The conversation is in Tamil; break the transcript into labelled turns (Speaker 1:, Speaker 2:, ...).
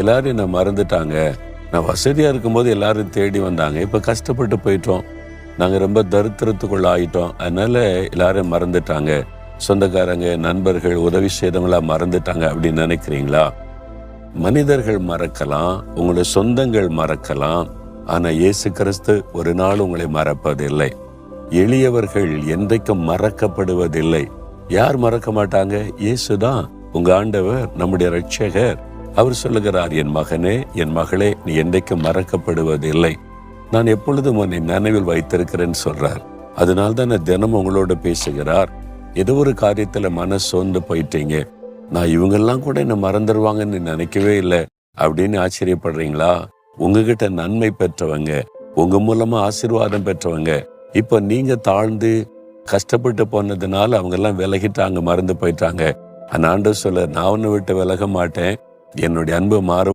Speaker 1: எல்லாரும் என்னை மறந்துட்டாங்க. நான் வசதியா இருக்கும்போது எல்லாரும் தேடி வந்தாங்க. இப்ப கஷ்டப்பட்டு போயிட்டோம். நாங்க ரொம்ப தரித்திரத்துக்குள்ள ஆயிட்டோம். அதனால எல்லாரும் மறந்துட்டாங்க. சொந்தக்காரங்க, நண்பர்கள், உதவி செய்தவங்களா மறந்துட்டாங்க அப்படின்னு நினைக்கிறீங்களா? மனிதர்கள் மறக்கலாம், உங்களுடைய சொந்தங்கள் மறக்கலாம். ஆனா இயேசு கிறிஸ்து ஒரு நாள் உங்களை மறப்பதில்லை. எளியவர்கள் என்றைக்கும் மறக்கப்படுவதில்லை. யார் மறக்க மாட்டாங்க? இயேசுதான், உங்க ஆண்டவர், நம்முடைய இரட்சகர். அவர் சொல்லுகிறார், என் மகனே, என் மகளே, நீ என்றைக்கும் மறக்கப்படுவதில்லை. நான் எப்பொழுதும் உன்னை நினைவில் வைத்திருக்கிறேன்னு சொல்றார். அதனால்தான் தினமும் உங்களோட பேசுகிறார். ஏதோ ஒரு காரியத்துல மனசு சோர்ந்து போயிட்டீங்க, நான் இவங்கெல்லாம் கூட என்ன மறந்துடுவாங்கன்னு நினைக்கவே இல்லை அப்படின்னு ஆச்சரியப்படுறீங்களா? உங்ககிட்ட நன்மை பெற்றவங்க, உங்க மூலமா ஆசீர்வாதம் பெற்றவங்க, இப்ப நீங்க தாழ்ந்து கஷ்டப்பட்டு போனதுனால அவங்க எல்லாம் விலகிட்டாங்க, மறந்து போயிட்டாங்க. ஆனா ஆண்டவர் சொல்ல, நான் உன்னை விட்டு விலக மாட்டேன், என்னுடைய அன்பு மாற